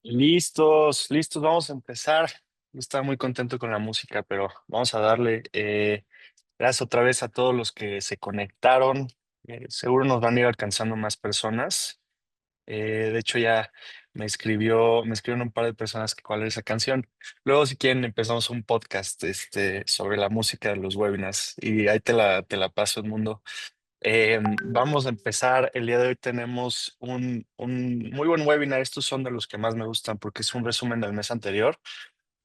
Listos, listos, vamos a empezar. Yo estaba muy contento con la música, pero vamos a darle. Gracias otra vez a todos los que se conectaron. Seguro nos van a ir alcanzando más personas. De hecho, ya me escribieron un par de personas que cuál es esa canción. Luego, si quieren, empezamos un podcast sobre la música de los webinars y ahí te la paso, Edmundo. Vamos a empezar. El día de hoy tenemos un muy buen webinar. Estos son de los que más me gustan porque es un resumen del mes anterior.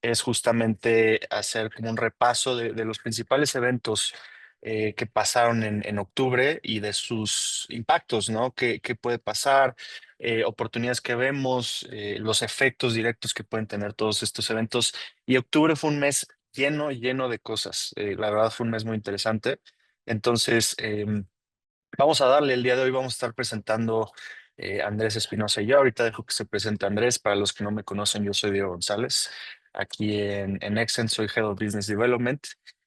Es justamente hacer como un repaso de los principales eventos que pasaron en octubre y de sus impactos, ¿no? ¿Qué puede pasar? Oportunidades que vemos, los efectos directos que pueden tener todos estos eventos. Y octubre fue un mes lleno de cosas. La verdad fue un mes muy interesante. Entonces, vamos a darle, el día de hoy vamos a estar presentando Andrés Espinosa y yo. Ahorita dejo que se presente Andrés. Para los que no me conocen, yo soy Diego González. Aquí en Exen soy Head of Business Development.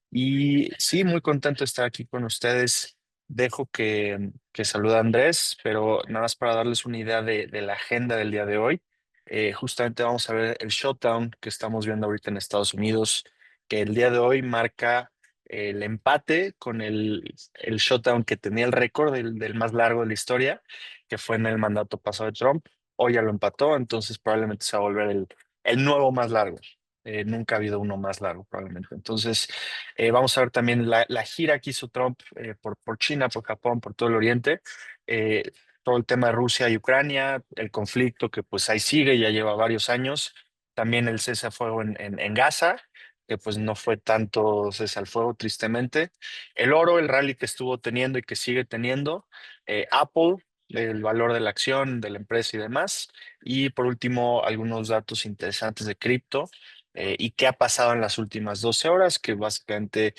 Y sí, muy contento de estar aquí con ustedes. Dejo que salude a Andrés, pero nada más para darles una idea de la agenda del día de hoy. Justamente vamos a ver el shutdown que estamos viendo ahorita en Estados Unidos, que el día de hoy marca el empate con el shutdown que tenía el récord del más largo de la historia, que fue en el mandato pasado de Trump. Hoy ya lo empató, entonces probablemente se va a volver el nuevo más largo. Nunca ha habido uno más largo, probablemente. Entonces, vamos a ver también la gira que hizo Trump por China, por Japón, por todo el Oriente. Eh, Todo el tema de Rusia y Ucrania, el conflicto que pues ahí sigue, ya lleva varios años. También el cese a fuego en Gaza, que pues no fue tanto cese al fuego, tristemente. El oro, el rally que estuvo teniendo y que sigue teniendo. Apple, el valor de la acción, de la empresa y demás. Y por último, algunos datos interesantes de cripto. Y qué ha pasado en las últimas 12 horas, que básicamente,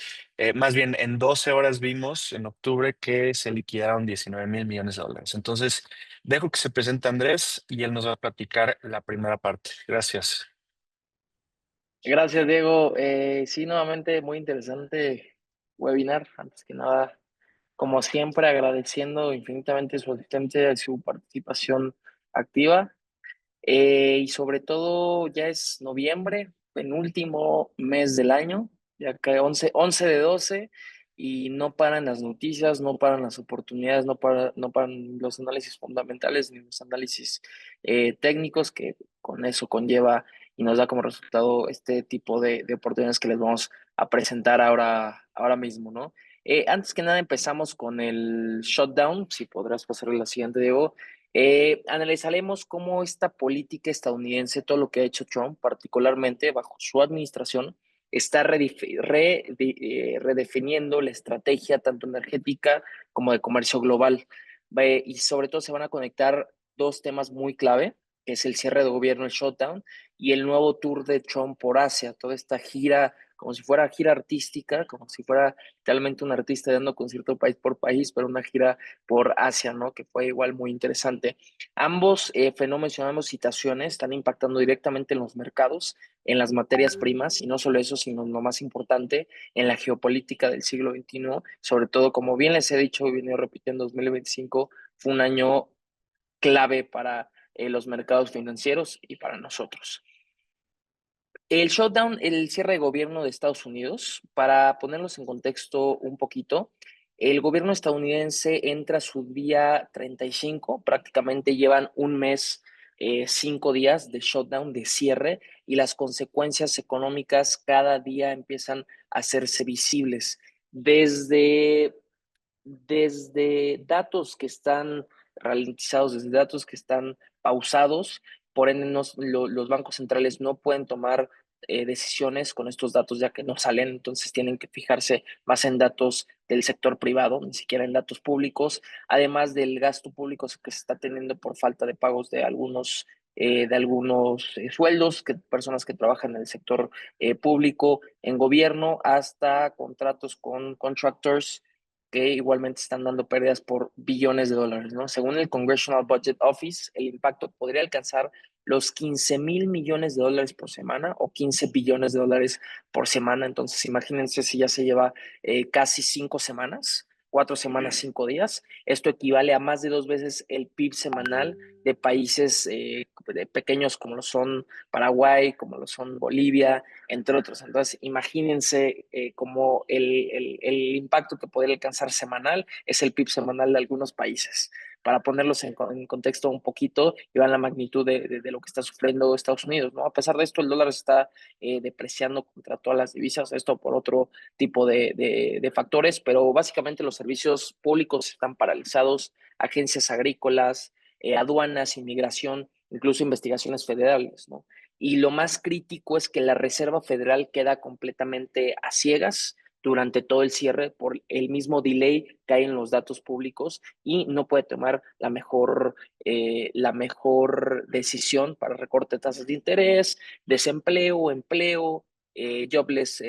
más bien en 12 horas vimos en octubre que se liquidaron 19.000 millones de dólares. Entonces, dejo que se presente Andrés y él nos va a platicar la primera parte. Gracias. Gracias, Diego. Sí, nuevamente muy interesante webinar. Antes que nada, como siempre, agradeciendo infinitamente su asistencia y su participación activa. Y sobre todo, ya es noviembre, penúltimo mes del año, ya que 11 de 12 y no paran las noticias, no paran las oportunidades, no paran los análisis fundamentales ni los análisis técnicos que con eso conlleva y nos da como resultado este tipo de oportunidades que les vamos a presentar ahora mismo, ¿no? Antes que nada empezamos con el shutdown, si podrás pasar a la siguiente, Diego. Analizaremos cómo esta política estadounidense, todo lo que ha hecho Trump, particularmente bajo su administración, está redefiniendo la estrategia tanto energética como de comercio global. Y sobre todo se van a conectar dos temas muy clave, que es el cierre de gobierno, el shutdown, y el nuevo tour de Trump por Asia, toda esta gira, como si fuera gira artística, como si fuera realmente un artista dando concierto país por país, pero una gira por Asia, ¿no? Que fue igual muy interesante. Ambos fenómenos, mencionamos citaciones, están impactando directamente en los mercados, en las materias primas, y no solo eso, sino lo más importante, en la geopolítica del siglo XXI, sobre todo, como bien les he dicho y venido repitiendo, 2025 fue un año clave para los mercados financieros y para nosotros. El shutdown, el cierre de gobierno de Estados Unidos, para ponerlos en contexto un poquito, el gobierno estadounidense entra a su día 35, prácticamente llevan un mes, 5 días de shutdown, de cierre, y las consecuencias económicas cada día empiezan a hacerse visibles. Desde, desde datos que están ralentizados, desde datos que están pausados, por ende los bancos centrales no pueden tomar decisiones con estos datos ya que no salen, entonces tienen que fijarse más en datos del sector privado, ni siquiera en datos públicos, además del gasto público que se está teniendo por falta de pagos de algunos sueldos, personas que trabajan en el sector público, en gobierno, hasta contratos con contractors que igualmente están dando pérdidas por billones de dólares, ¿no? Según el Congressional Budget Office, el impacto podría alcanzar los 15.000 millones de dólares por semana o 15 billones de dólares por semana. Entonces, imagínense si ya se lleva casi 5 semanas. 4 semanas, 5 días. Esto equivale a más de 2 veces el PIB semanal de países de pequeños como lo son Paraguay, como lo son Bolivia, entre otros. Entonces, imagínense como el impacto que podría alcanzar semanal es el PIB semanal de algunos países. Para ponerlos en contexto un poquito y vean la magnitud de lo que está sufriendo Estados Unidos, ¿no? A pesar de esto, el dólar está depreciando contra todas las divisas, esto por otro tipo de factores, pero básicamente los servicios públicos están paralizados, agencias agrícolas, aduanas, inmigración, incluso investigaciones federales, ¿no? Y lo más crítico es que la Reserva Federal queda completamente a ciegas durante todo el cierre por el mismo delay que hay en los datos públicos y no puede tomar la mejor decisión para recorte de tasas de interés, desempleo, empleo, jobless,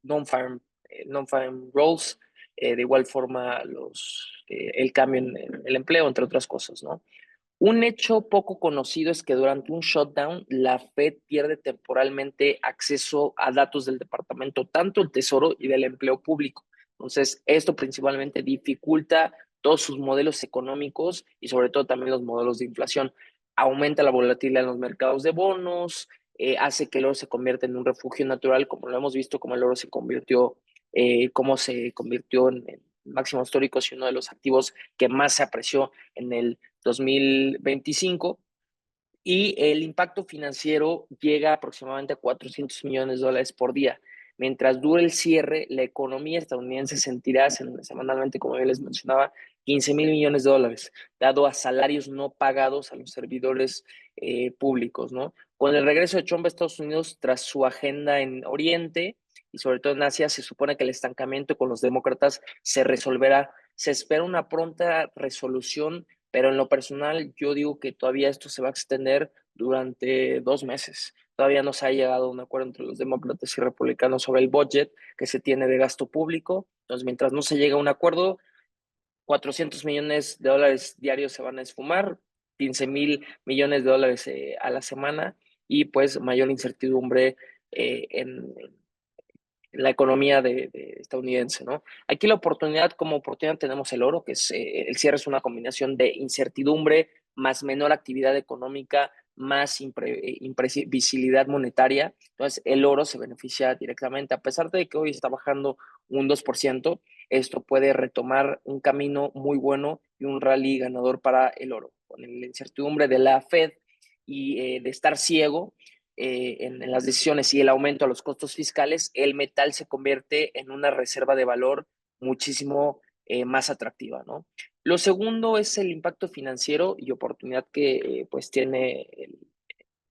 non-farm, non-farm roles, de igual forma el cambio en el empleo, entre otras cosas, ¿no? Un hecho poco conocido es que durante un shutdown, la Fed pierde temporalmente acceso a datos del departamento, tanto del Tesoro y del empleo público. Entonces, esto principalmente dificulta todos sus modelos económicos y sobre todo también los modelos de inflación. Aumenta la volatilidad en los mercados de bonos, hace que el oro se convierta en un refugio natural, como lo hemos visto, como el oro se convirtió en máximos históricos y uno de los activos que más se apreció en el 2025 y el impacto financiero llega aproximadamente a $400 millones por día. Mientras dure el cierre, la economía estadounidense sentirá semanalmente, como yo les mencionaba, $15,000 millones, dado a salarios no pagados a los servidores públicos, ¿no? Con el regreso de Trump a Estados Unidos tras su agenda en Oriente y sobre todo en Asia, se supone que el estancamiento con los demócratas se resolverá. Se espera una pronta resolución, pero en lo personal yo digo que todavía esto se va a extender durante 2 meses. Todavía no se ha llegado a un acuerdo entre los demócratas y republicanos sobre el budget que se tiene de gasto público. Entonces, mientras no se llegue a un acuerdo, $400 millones diarios se van a esfumar, $15,000 millones a la semana y pues mayor incertidumbre en la economía estadounidense, ¿no? Aquí como oportunidad tenemos el oro, que es el cierre es una combinación de incertidumbre más menor actividad económica, más imprevisibilidad monetaria. Entonces, el oro se beneficia directamente, a pesar de que hoy está bajando un 2%, esto puede retomar un camino muy bueno y un rally ganador para el oro. Con la incertidumbre de la Fed y de estar ciego, en las decisiones y el aumento a los costos fiscales, el metal se convierte en una reserva de valor muchísimo más atractiva, ¿no? Lo segundo es el impacto financiero y oportunidad que pues tiene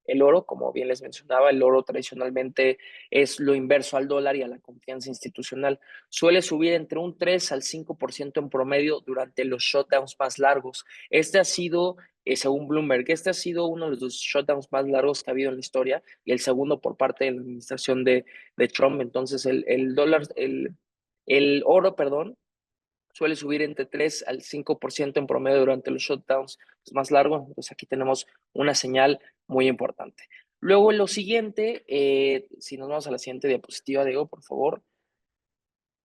el oro, como bien les mencionaba, el oro tradicionalmente es lo inverso al dólar y a la confianza institucional. Suele subir entre un 3 al 5% en promedio durante los shutdowns más largos. Este ha sido, según Bloomberg, este ha sido uno de los shutdowns más largos que ha habido en la historia y el segundo por parte de la administración de Trump. Entonces, el oro, perdón, suele subir entre 3 al 5% en promedio durante los shutdowns más largos. Entonces aquí tenemos una señal muy importante. Luego, lo siguiente, si nos vamos a la siguiente diapositiva, Diego, por favor,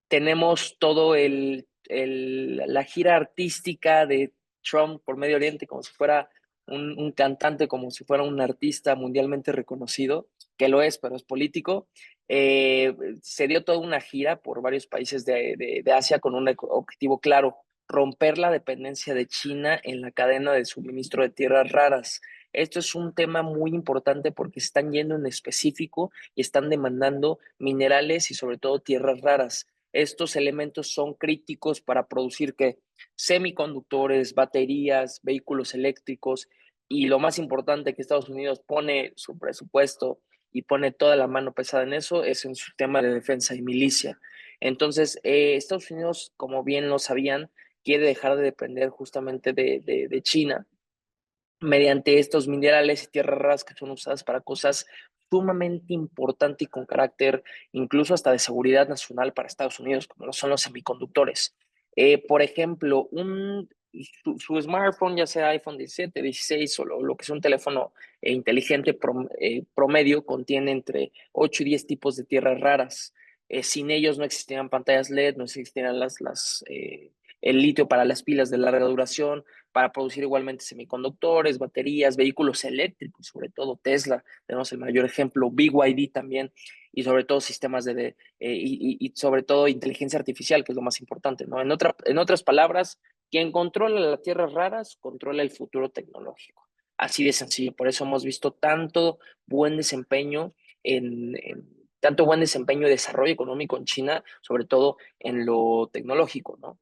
tenemos todo la gira artística de Trump por Medio Oriente, como si fuera un cantante, como si fuera un artista mundialmente reconocido, que lo es, pero es político. Se dio toda una gira por varios países de Asia con un objetivo claro: romper la dependencia de China en la cadena de suministro de tierras raras. Esto es un tema muy importante porque están yendo en específico y están demandando minerales y sobre todo tierras raras. Estos elementos son críticos para producir que semiconductores, baterías, vehículos eléctricos y lo más importante que Estados Unidos pone su presupuesto y pone toda la mano pesada en eso es en su tema de defensa y milicia. Entonces, Estados Unidos, como bien lo sabían, quiere dejar de depender justamente de China mediante estos minerales y tierras raras que son usadas para cosas sumamente importantes y con carácter incluso hasta de seguridad nacional para Estados Unidos, como lo son los semiconductores. Por ejemplo, su smartphone, ya sea iPhone 17, 16 o lo que es un teléfono inteligente promedio, contiene entre 8 y 10 tipos de tierras raras. Sin ellos no existirían pantallas LED, no existirían el litio para las pilas de larga duración, para producir igualmente semiconductores, baterías, vehículos eléctricos, sobre todo Tesla, tenemos el mayor ejemplo, BYD también, y sobre todo sistemas y sobre todo inteligencia artificial, que es lo más importante, ¿no? En otras palabras, quien controla las tierras raras, controla el futuro tecnológico. Así de sencillo. Por eso hemos visto buen desempeño tanto buen desempeño y desarrollo económico en China, sobre todo en lo tecnológico, ¿no?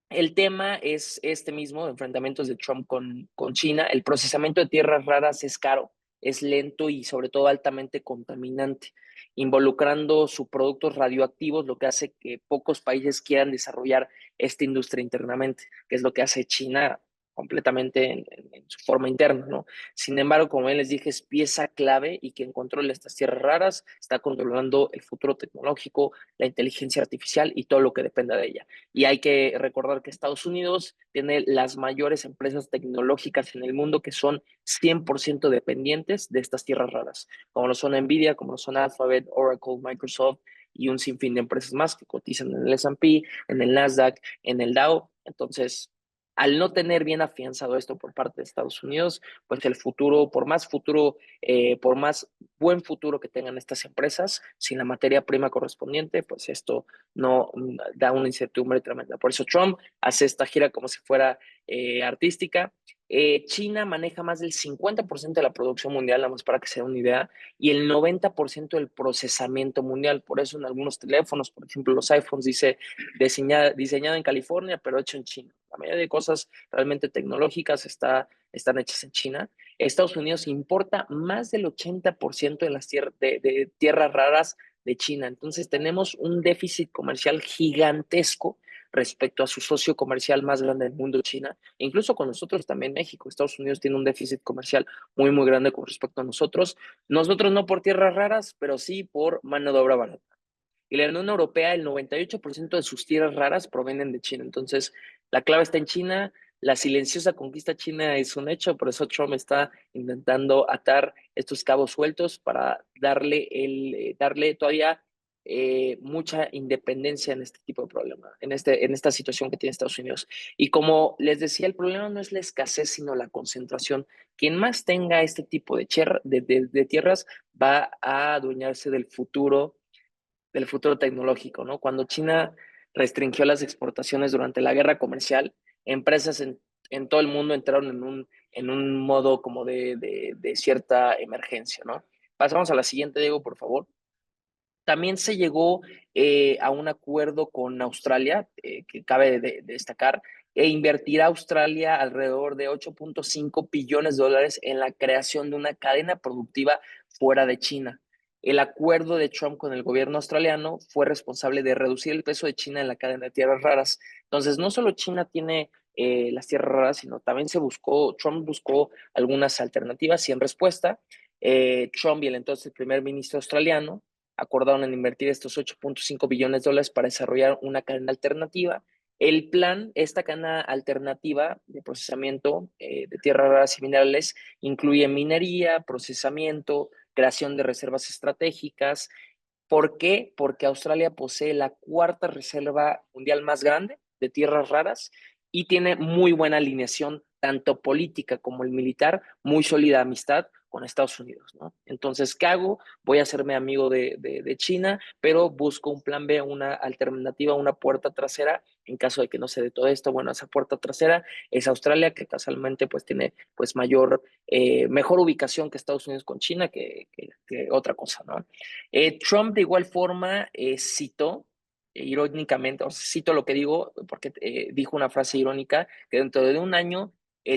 El tema es este mismo, enfrentamientos de Trump con China. El procesamiento de tierras raras es caro, es lento y sobre todo altamente contaminante, involucrando subproductos radioactivos, lo que hace que pocos países quieran desarrollar esta industria internamente, que es lo que hace China completamente en su forma interna, ¿no? Sin embargo, como bien les dije, es pieza clave y quien controla estas tierras raras está controlando el futuro tecnológico, la inteligencia artificial y todo lo que dependa de ella. Y hay que recordar que Estados Unidos tiene las mayores empresas tecnológicas en el mundo que son 100% dependientes de estas tierras raras, como lo son Nvidia, como lo son Alphabet, Oracle, Microsoft y un sinfín de empresas más que cotizan en el S&P, en el Nasdaq, en el Dow. Entonces, al no tener bien afianzado esto por parte de Estados Unidos, pues el futuro, por más buen futuro que tengan estas empresas, sin la materia prima correspondiente, pues esto no da una incertidumbre tremenda. Por eso Trump hace esta gira como si fuera artística. China maneja más del 50% de la producción mundial, nada más para que se den una idea, y el 90% del procesamiento mundial. Por eso en algunos teléfonos, por ejemplo, los iPhones dice diseñado en California, pero hecho en China. La mayoría de cosas realmente tecnológicas están hechas en China. Estados Unidos importa más del 80% de las de tierras raras de China. Entonces tenemos un déficit comercial gigantesco respecto a su socio comercial más grande del mundo, China, e incluso con nosotros también México. Estados Unidos tiene un déficit comercial muy, muy grande con respecto a nosotros. Nosotros no por tierras raras, pero sí por mano de obra barata. Y la Unión Europea, el 98% de sus tierras raras provienen de China. Entonces, la clave está en China. La silenciosa conquista china es un hecho, por eso Trump está intentando atar estos cabos sueltos para darle todavía mucha independencia en este tipo de problema, en esta situación que tiene Estados Unidos. Y como les decía, el problema no es la escasez, sino la concentración. Quien más tenga este tipo de tierras va a adueñarse del futuro tecnológico, ¿no? Cuando China restringió las exportaciones durante la guerra comercial, empresas en todo el mundo entraron en un modo como de cierta emergencia, ¿no? Pasamos a la siguiente, Diego, por favor. También se llegó a un acuerdo con Australia, que cabe destacar, e invertirá Australia alrededor de 8.5 billones de dólares en la creación de una cadena productiva fuera de China. El acuerdo de Trump con el gobierno australiano fue responsable de reducir el peso de China en la cadena de tierras raras. Entonces, no solo China tiene las tierras raras, sino también Trump buscó algunas alternativas y en respuesta, Trump y el entonces primer ministro australiano acordaron en invertir estos 8.5 billones de dólares para desarrollar una cadena alternativa. El plan, esta cadena alternativa de procesamiento de tierras raras y minerales, incluye minería, procesamiento, creación de reservas estratégicas. ¿Por qué? Porque Australia posee la cuarta reserva mundial más grande de tierras raras y tiene muy buena alineación, tanto política como el militar, muy sólida amistad con Estados Unidos, ¿no? Entonces, ¿qué hago? Voy a hacerme amigo de China, pero busco un plan B, una alternativa, una puerta trasera, en caso de que no se dé todo esto. Bueno, esa puerta trasera es Australia, que casualmente pues tiene pues mejor ubicación que Estados Unidos con China, que otra cosa, ¿no? Trump de igual forma citó, irónicamente, o sea, cito lo que digo, porque dijo una frase irónica, que dentro de un año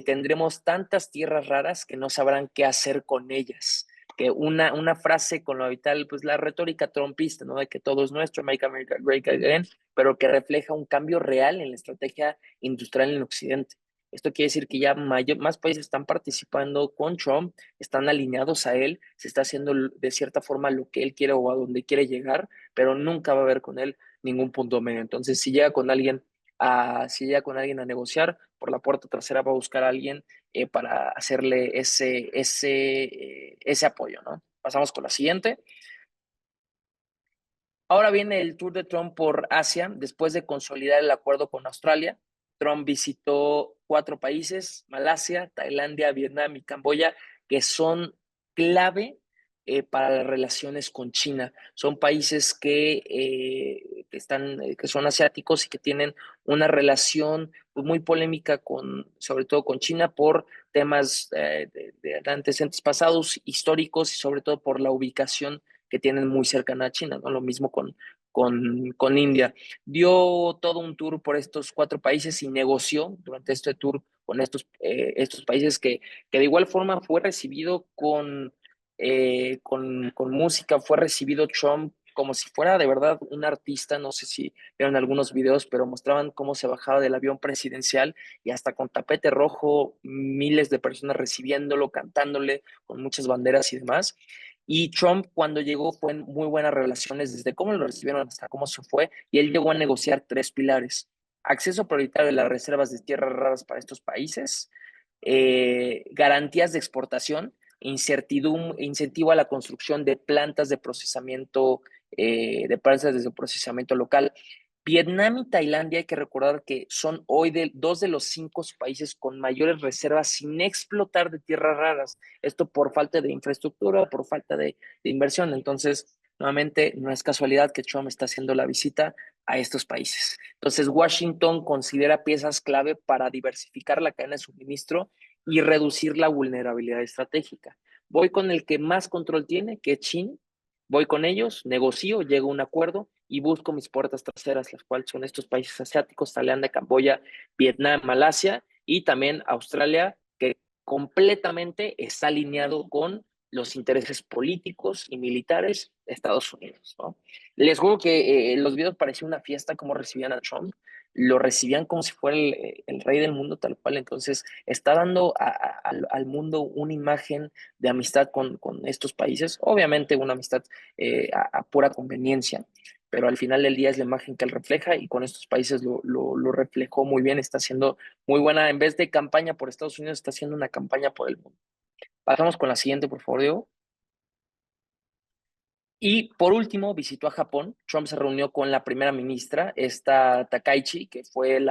tendremos tantas tierras raras que no sabrán qué hacer con ellas. Que una frase con lo habitual, pues la retórica trumpista, ¿no? De que todo es nuestro, Make America Great Again, pero que refleja un cambio real en la estrategia industrial en Occidente. Esto quiere decir que ya más países están participando con Trump, están alineados a él, se está haciendo de cierta forma lo que él quiere o a donde quiere llegar, pero nunca va a haber con él ningún punto medio. Entonces, si llega con alguien a negociar, por la puerta trasera va a buscar a alguien para hacerle ese apoyo, ¿no? Pasamos con la siguiente. Ahora viene el tour de Trump por Asia, después de consolidar el acuerdo con Australia. Trump visitó 4 países: Malasia, Tailandia, Vietnam y Camboya, que son clave para las relaciones con China. Son países que son asiáticos y que tienen una relación pues, muy polémica sobre todo con China por temas de antecedentes pasados, históricos y sobre todo por la ubicación que tienen muy cercana a China, ¿no? Lo mismo con India. Dio todo un tour por estos 4 países y negoció durante este tour con estos países que de igual forma fue recibido con música, fue recibido Trump como si fuera de verdad un artista. No sé si vieron algunos videos, pero mostraban cómo se bajaba del avión presidencial y hasta con tapete rojo, miles de personas recibiéndolo, cantándole, con muchas banderas y demás. Y Trump cuando llegó fue en muy buenas relaciones, desde cómo lo recibieron hasta cómo se fue, y él llegó a negociar 3 pilares: acceso prioritario de las reservas de tierras raras para estos países, garantías de exportación, incentivo a la construcción de plantas de procesamiento local. Vietnam y Tailandia, hay que recordar que son hoy 2 de los 5 países con mayores reservas sin explotar de tierras raras. Esto por falta de infraestructura, por falta de inversión. Entonces, nuevamente, no es casualidad que Trump está haciendo la visita a estos países. Entonces, Washington considera piezas clave para diversificar la cadena de suministro y reducir la vulnerabilidad estratégica. Voy con el que más control tiene, que es China. Voy con ellos, negocio, llego a un acuerdo y busco mis puertas traseras, las cuales son estos países asiáticos: Tailandia, Camboya, Vietnam, Malasia y también Australia, que completamente está alineado con los intereses políticos y militares de Estados Unidos, ¿no? Les juro que los videos parecían una fiesta como recibían a Trump, lo recibían como si fuera el rey del mundo tal cual. Entonces está dando al mundo una imagen de amistad con estos países, obviamente una amistad a pura conveniencia, pero al final del día es la imagen que él refleja y con estos países lo reflejó muy bien. Está haciendo muy buena, en vez de campaña por Estados Unidos, está haciendo una campaña por el mundo. Pasamos con la siguiente, por favor, Diego. Y por último, visitó a Japón. Trump se reunió con la primera ministra, esta Takaichi, que fue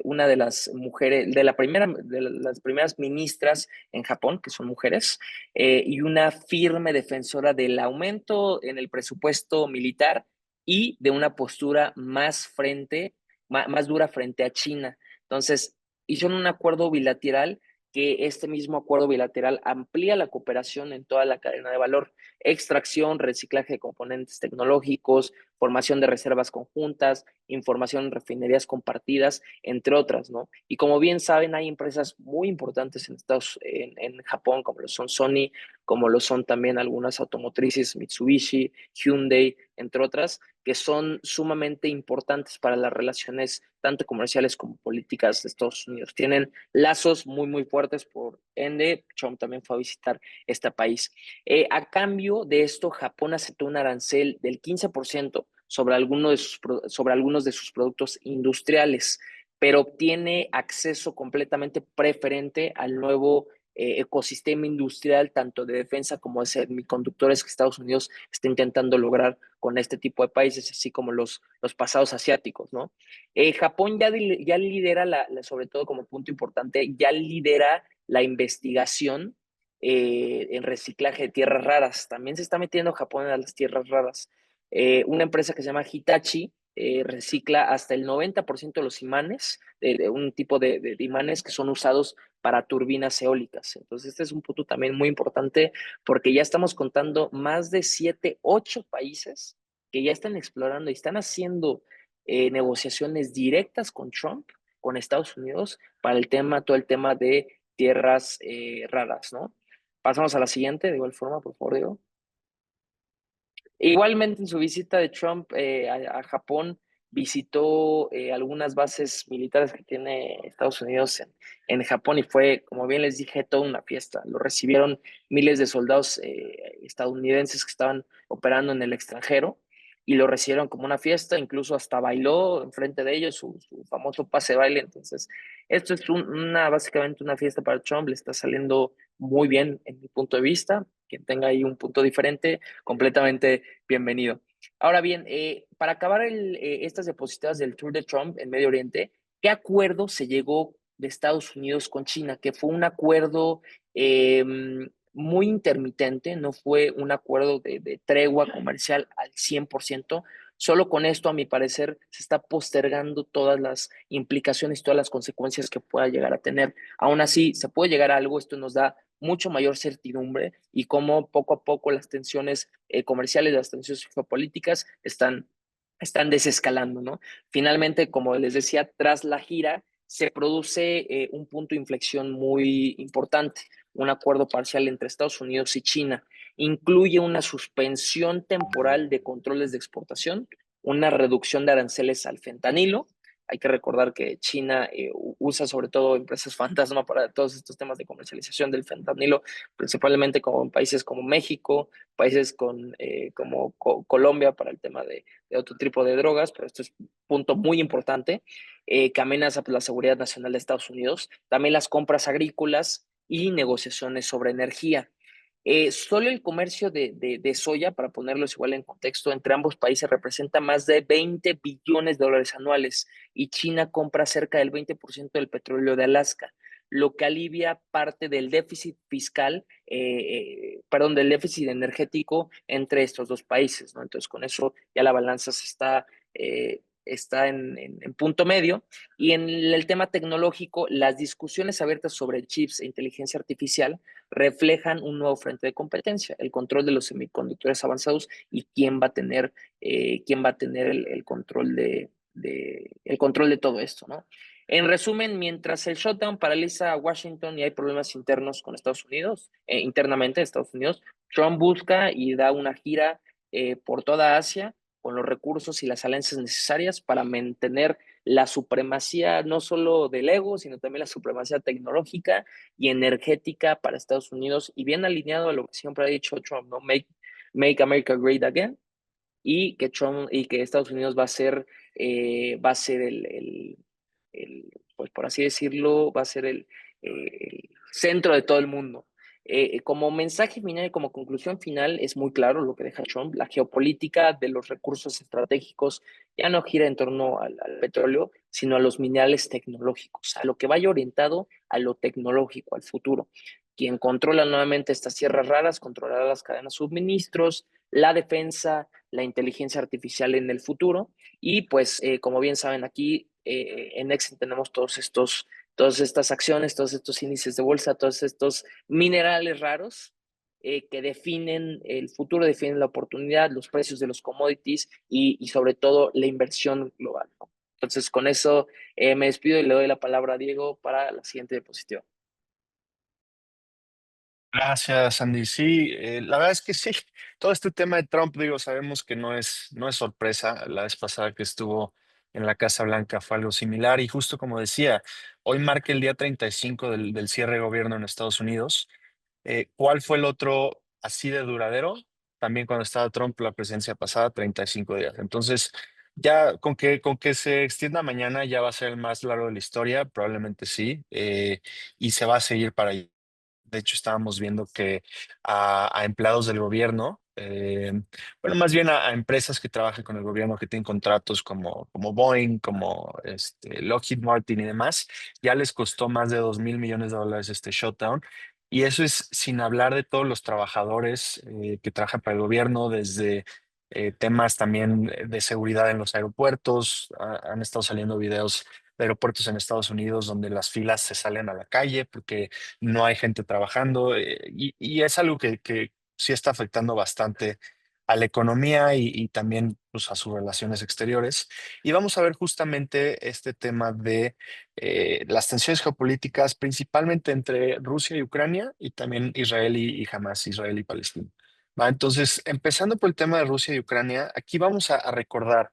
una de las mujeres, de las primeras ministras en Japón, que son mujeres, y una firme defensora del aumento en el presupuesto militar y de una postura más dura frente a China. Entonces, hicieron un acuerdo bilateral, que este mismo acuerdo bilateral amplía la cooperación en toda la cadena de valor: extracción, reciclaje de componentes tecnológicos, formación de reservas conjuntas, información en refinerías compartidas, entre otras, ¿no? Y como bien saben, hay empresas muy importantes en Japón, como lo son Sony, como lo son también algunas automotrices, Mitsubishi, Hyundai, entre otras, que son sumamente importantes para las relaciones tanto comerciales como políticas de Estados Unidos. Tienen lazos muy, muy fuertes, por ende, Trump también fue a visitar este país. A cambio de esto, Japón aceptó un arancel del 15% sobre algunos de sus productos industriales, pero obtiene acceso completamente preferente al nuevo ecosistema industrial, tanto de defensa como de semiconductores, que Estados Unidos está intentando lograr con este tipo de países, así como los pasados asiáticos, ¿no? Japón ya lidera, sobre todo como punto importante, ya lidera la investigación en reciclaje de tierras raras. También se está metiendo Japón en las tierras raras. Una empresa que se llama Hitachi recicla hasta el 90% de los imanes, de un tipo de imanes que son usados para turbinas eólicas. Entonces, este es un punto también muy importante, porque ya estamos contando más de 7, 8 países que ya están explorando y están haciendo negociaciones directas con Trump, con Estados Unidos, para todo el tema de tierras raras, ¿no? Pasamos a la siguiente, de igual forma, por favor, Diego. Igualmente, en su visita de Trump a Japón, visitó algunas bases militares que tiene Estados Unidos en Japón, y fue, como bien les dije, toda una fiesta. Lo recibieron miles de soldados estadounidenses que estaban operando en el extranjero, y lo recibieron como una fiesta, incluso hasta bailó enfrente de ellos su famoso pase de baile. Entonces, esto es básicamente una fiesta para Trump. Le está saliendo muy bien en mi punto de vista. quien tenga ahí un punto diferente, completamente bienvenido. Ahora bien, para acabar estas diapositivas del Tour de Trump en Medio Oriente, ¿qué acuerdo se llegó de Estados Unidos con China? Que fue un acuerdo eh, muy intermitente, no fue un acuerdo de tregua comercial al 100%. Solo con esto, a mi parecer, se está postergando todas las implicaciones, todas las consecuencias que pueda llegar a tener. Aún así, se puede llegar a algo, esto nos da mucho mayor certidumbre y cómo poco a poco las tensiones comerciales, las tensiones geopolíticas están desescalando, ¿no? Finalmente, como les decía, tras la gira se produce un punto de inflexión muy importante, un acuerdo parcial entre Estados Unidos y China. Incluye una suspensión temporal de controles de exportación, una reducción de aranceles al fentanilo. Hay que recordar que China usa sobre todo empresas fantasma para todos estos temas de comercialización del fentanilo, principalmente como en países como México, países como Colombia para el tema de otro tipo de drogas, pero esto es un punto muy importante que amenaza pues, la seguridad nacional de Estados Unidos. También las compras agrícolas y negociaciones sobre energía. Solo el comercio de soya, para ponerlos igual en contexto, entre ambos países representa más de 20 billones de dólares anuales y China compra cerca del 20% del petróleo de Alaska, lo que alivia parte del déficit fiscal, perdón, del déficit energético entre estos dos países, ¿no? Entonces, con eso ya la balanza está en punto medio. Y en el tema tecnológico, las discusiones abiertas sobre chips e inteligencia artificial reflejan un nuevo frente de competencia, el control de los semiconductores avanzados y quién va a tener el control de todo esto, ¿no? En resumen, mientras el shutdown paraliza a Washington y hay problemas internos con Estados Unidos, internamente Estados Unidos, Trump busca y da una gira por toda Asia con los recursos y las alianzas necesarias para mantener la supremacía no solo del ego, sino también la supremacía tecnológica y energética para Estados Unidos y bien alineado a lo que siempre ha dicho Trump, ¿no? Make America Great Again y que Trump y que Estados Unidos va a ser pues por así decirlo, va a ser el centro de todo el mundo. Como mensaje final y como conclusión final es muy claro lo que deja Trump, la geopolítica de los recursos estratégicos ya no gira en torno al petróleo, sino a los minerales tecnológicos, a lo que vaya orientado a lo tecnológico, al futuro. Quien controla nuevamente estas tierras raras controlará las cadenas de suministros, la defensa, la inteligencia artificial en el futuro. Y pues, como bien saben, aquí en Exxon tenemos todas estas acciones, todos estos índices de bolsa, todos estos minerales raros que definen el futuro, definen la oportunidad, los precios de los commodities y sobre todo la inversión global, ¿no? Entonces, con eso me despido y le doy la palabra a Diego para la siguiente diapositiva. Gracias, Andy. Sí, la verdad es que sí, todo este tema de Trump, digo, sabemos que no es sorpresa. La vez pasada que estuvo en la Casa Blanca fue algo similar y justo como decía, hoy marca el día 35 del cierre de gobierno en Estados Unidos. ¿Cuál fue el otro así de duradero? También cuando estaba Trump, la presidencia pasada, 35 días. Entonces, ya con que se extienda mañana ya va a ser el más largo de la historia, probablemente sí, y se va a seguir para allá. De hecho, estábamos viendo que a empleados del gobierno, bueno, más bien a empresas que trabajan con el gobierno, que tienen contratos como Boeing, como Lockheed Martin y demás, ya les costó más de $2,000 millones este shutdown. Y eso es sin hablar de todos los trabajadores que trabajan para el gobierno, desde temas también de seguridad en los aeropuertos. Han estado saliendo videos de aeropuertos en Estados Unidos donde las filas se salen a la calle porque no hay gente trabajando y es algo que sí está afectando bastante a la economía y también pues, a sus relaciones exteriores. Y vamos a ver justamente este tema de las tensiones geopolíticas, principalmente entre Rusia y Ucrania y también Israel y Hamas, Israel y Palestina. ¿Va? Entonces, empezando por el tema de Rusia y Ucrania, aquí vamos a recordar.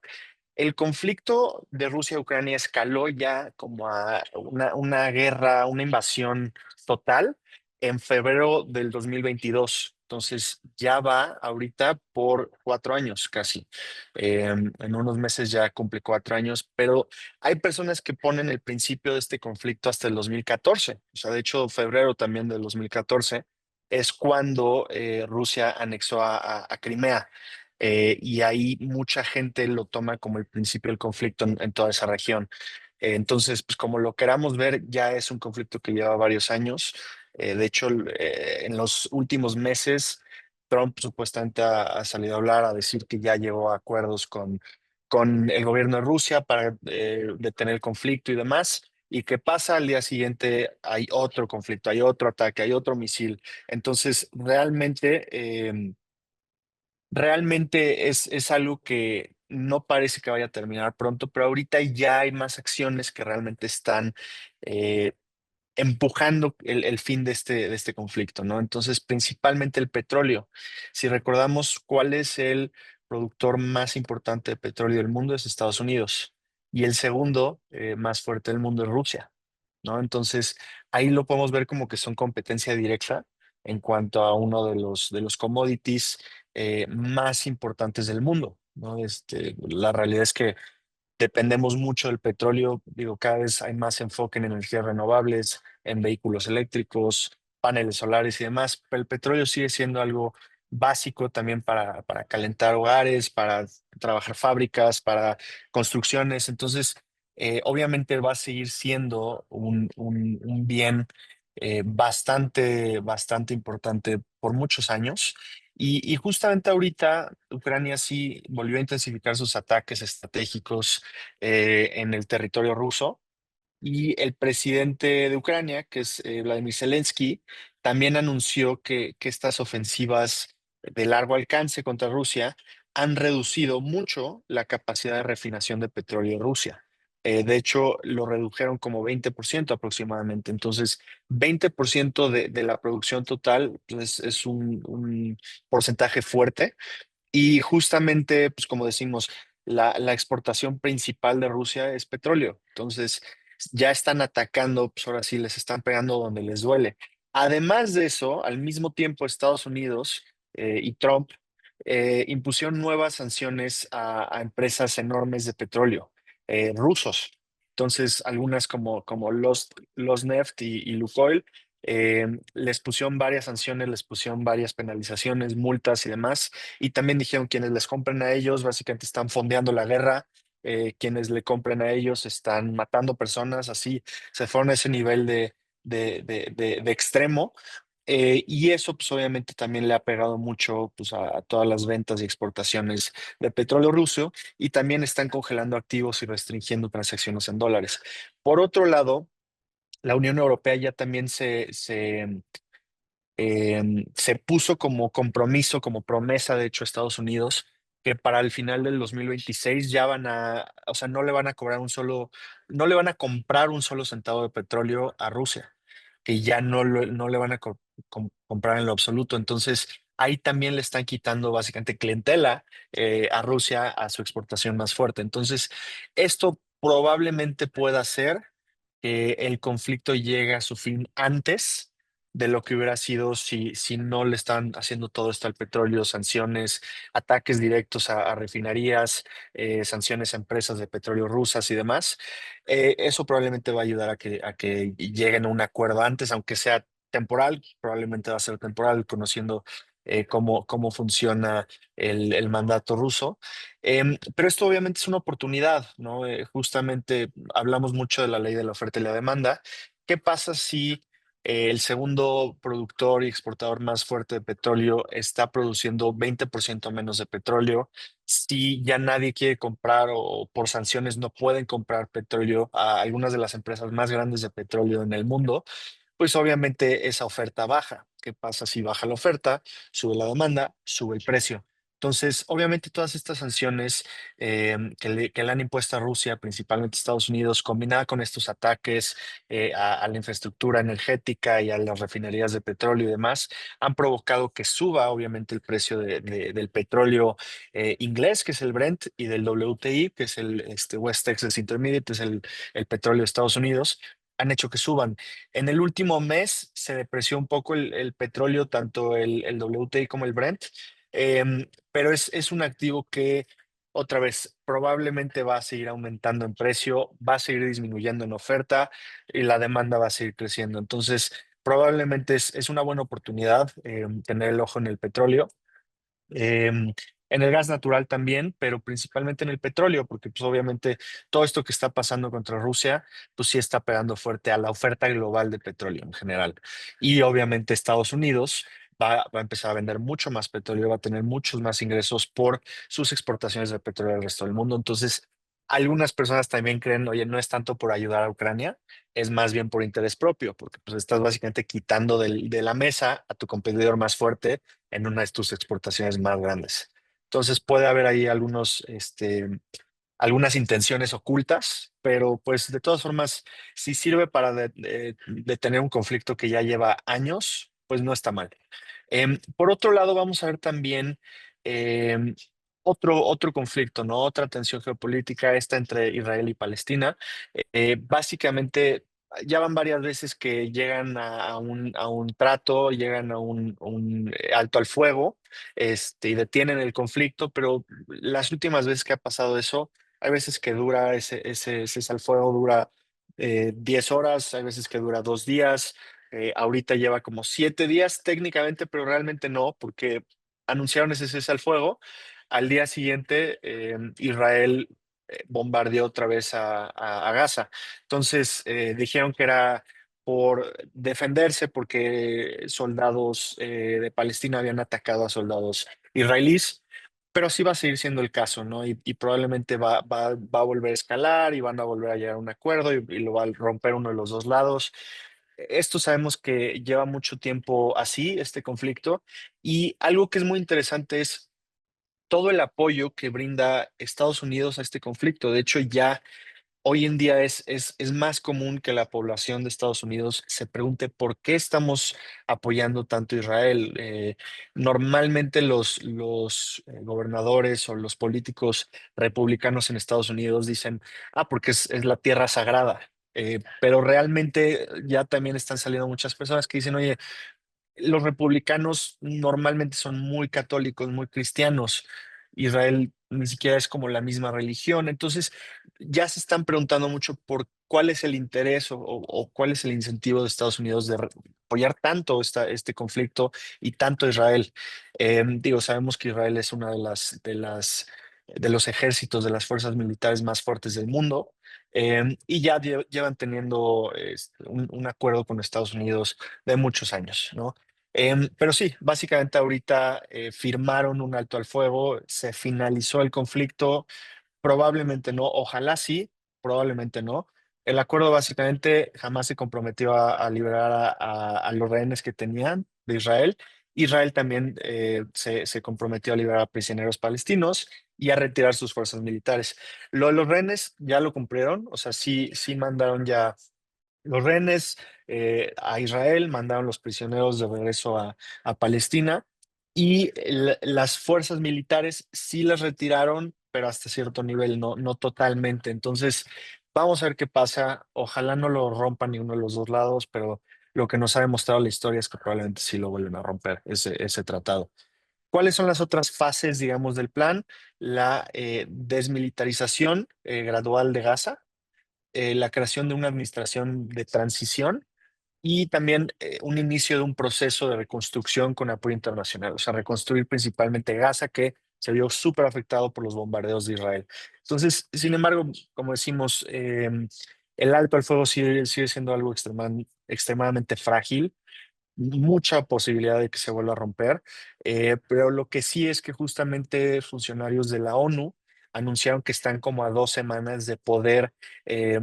El conflicto de Rusia-Ucrania escaló ya como a una guerra, una invasión total en febrero del 2022. Entonces ya va ahorita por 4 años casi. En unos meses ya cumple 4 años, pero hay personas que ponen el principio de este conflicto hasta el 2014. O sea, de hecho, febrero también del 2014. es cuando Rusia anexó a Crimea. Y ahí mucha gente lo toma como el principio del conflicto en toda esa región. Entonces, pues como lo queramos ver, ya es un conflicto que lleva varios años. De hecho, en los últimos meses, Trump supuestamente ha salido a hablar, a decir que ya llegó a acuerdos con el gobierno de Rusia para detener el conflicto y demás. ¿Y qué pasa? Al día siguiente hay otro conflicto, hay otro ataque, hay otro misil. Entonces, realmente es algo que no parece que vaya a terminar pronto, pero ahorita ya hay más acciones que realmente están eh, empujando el fin de este conflicto, ¿no? Entonces, principalmente el petróleo. Si recordamos cuál es el productor más importante de petróleo del mundo, es Estados Unidos. Y el segundo más fuerte del mundo es Rusia, ¿no? Entonces, ahí lo podemos ver como que son competencia directa en cuanto a uno de los commodities más importantes del mundo, ¿no? La realidad es que dependemos mucho del petróleo, digo, cada vez hay más enfoque en energías renovables, en vehículos eléctricos, paneles solares y demás, pero el petróleo sigue siendo algo básico también para calentar hogares, para trabajar fábricas, para construcciones. Entonces, obviamente va a seguir siendo un bien bastante importante por muchos años. Y justamente ahorita Ucrania sí volvió a intensificar sus ataques estratégicos en el territorio ruso y el presidente de Ucrania, que es Vladimir Zelensky, también anunció que estas ofensivas de largo alcance contra Rusia han reducido mucho la capacidad de refinación de petróleo de Rusia. De hecho, lo redujeron como 20% aproximadamente. Entonces, 20% de la producción total pues, es un porcentaje fuerte y justamente, pues como decimos, la exportación principal de Rusia es petróleo. Entonces, ya están atacando, pues ahora sí les están pegando donde les duele. Además de eso, al mismo tiempo, Estados Unidos y Trump impusieron nuevas sanciones a empresas enormes de petróleo rusos. Entonces, algunas como los Neft y Lukoil les pusieron varias sanciones, les pusieron varias penalizaciones, multas y demás. Y también dijeron quienes les compren a ellos, básicamente están fondeando la guerra, quienes le compren a ellos están matando personas, así se fueron a ese nivel de extremo. Y eso pues obviamente también le ha pegado mucho pues, a todas las ventas y exportaciones de petróleo ruso y también están congelando activos y restringiendo transacciones en dólares. Por otro lado, la Unión Europea ya también se puso como compromiso, como promesa, de hecho, a Estados Unidos, que para el final del 2026 ya o sea, no le van a cobrar no le van a comprar un solo centavo de petróleo a Rusia, que ya no le van a comprar en lo absoluto. Entonces, ahí también le están quitando básicamente clientela a Rusia a su exportación más fuerte. Entonces, esto probablemente pueda ser que el conflicto llegue a su fin antes de lo que hubiera sido si no le están haciendo todo esto al petróleo, sanciones, ataques directos a refinerías, sanciones a empresas de petróleo rusas y demás. Eso probablemente va a ayudar a que lleguen a un acuerdo antes, aunque sea temporal, probablemente va a ser temporal, conociendo cómo funciona el mandato ruso. Pero esto obviamente es una oportunidad, ¿no? Justamente hablamos mucho de la ley de la oferta y la demanda. ¿Qué pasa si el segundo productor y exportador más fuerte de petróleo está produciendo 20% menos de petróleo? Si ya nadie quiere comprar o por sanciones no pueden comprar petróleo a algunas de las empresas más grandes de petróleo en el mundo, pues obviamente esa oferta baja. ¿Qué pasa si baja la oferta? Sube la demanda, sube el precio. Entonces, obviamente todas estas sanciones que le han impuesto a Rusia, principalmente Estados Unidos, combinada con estos ataques a la infraestructura energética y a las refinerías de petróleo y demás, han provocado que suba obviamente el precio del petróleo inglés, que es el Brent, y del WTI, que es el West Texas Intermediate, es el petróleo de Estados Unidos, han hecho que suban. En el último mes se depreció un poco el petróleo, tanto el WTI como el Brent, pero es un activo que otra vez probablemente va a seguir aumentando en precio, va a seguir disminuyendo en oferta y la demanda va a seguir creciendo. Entonces, probablemente es una buena oportunidad tener el ojo en el petróleo. En el gas natural también, pero principalmente en el petróleo, porque pues obviamente todo esto que está pasando contra Rusia, pues sí está pegando fuerte a la oferta global de petróleo en general. Y obviamente Estados Unidos va a empezar a vender mucho más petróleo, va a tener muchos más ingresos por sus exportaciones de petróleo al resto del mundo. Entonces, algunas personas también creen, oye, no es tanto por ayudar a Ucrania, es más bien por interés propio, porque pues estás básicamente quitando de la mesa a tu competidor más fuerte en una de tus exportaciones más grandes. Entonces puede haber ahí algunas intenciones ocultas, pero pues de todas formas, si sirve para detener un conflicto que ya lleva años, pues no está mal. Por otro lado, vamos a ver también em, otro conflicto, ¿no? Otra tensión geopolítica, esta entre Israel y Palestina. Básicamente, ya van varias veces que llegan a un trato, llegan a un alto al fuego, y detienen el conflicto, pero las últimas veces que ha pasado eso, hay veces que dura ese cese al fuego, dura 10 horas, hay veces que dura 2 días. Ahorita lleva como 7 días técnicamente, pero realmente no, porque anunciaron ese cese al fuego. Al día siguiente, Israel bombardeó otra vez a Gaza. Entonces, dijeron que era por defenderse porque soldados de Palestina habían atacado a soldados israelíes. Pero así va a seguir siendo el caso, ¿no? Y probablemente va a volver a escalar y van a volver a llegar a un acuerdo y lo va a romper uno de los dos lados. Esto sabemos que lleva mucho tiempo así, este conflicto, y algo que es muy interesante es todo el apoyo que brinda Estados Unidos a este conflicto. De hecho, ya hoy en día es más común que la población de Estados Unidos se pregunte por qué estamos apoyando tanto a Israel. Normalmente los gobernadores o los políticos republicanos en Estados Unidos dicen, porque es la tierra sagrada. Pero realmente ya también están saliendo muchas personas que dicen, oye, los republicanos normalmente son muy católicos, muy cristianos. Israel ni siquiera es como la misma religión. Entonces, ya se están preguntando mucho por cuál es el interés o cuál es el incentivo de Estados Unidos de apoyar tanto este conflicto y tanto a Israel. Digo, sabemos que Israel es una de los ejércitos, de las fuerzas militares más fuertes del mundo. Y ya llevan teniendo un acuerdo con Estados Unidos de muchos años, ¿no? Pero sí, básicamente ahorita firmaron un alto al fuego, se finalizó el conflicto, probablemente no, ojalá sí, probablemente no. El acuerdo básicamente jamás se comprometió a liberar a los rehenes que tenían de Israel. Israel también se comprometió a liberar a prisioneros palestinos y a retirar sus fuerzas militares. Lo de los rehenes ya lo cumplieron, o sea, sí mandaron ya los rehenes a Israel, mandaron los prisioneros de regreso a Palestina y las fuerzas militares sí las retiraron, pero hasta cierto nivel, no totalmente. Entonces, vamos a ver qué pasa. Ojalá no lo rompan ni uno de los dos lados, pero lo que nos ha demostrado la historia es que probablemente sí lo vuelven a romper ese tratado. ¿Cuáles son las otras fases, digamos, del plan? La desmilitarización gradual de Gaza, la creación de una administración de transición y también un inicio de un proceso de reconstrucción con apoyo internacional, o sea, reconstruir principalmente Gaza, que se vio súper afectado por los bombardeos de Israel. Entonces, sin embargo, como decimos, el alto al fuego sigue siendo algo extremadamente frágil, mucha posibilidad de que se vuelva a romper, pero lo que sí es que justamente funcionarios de la ONU anunciaron que están como a 2 semanas de poder eh,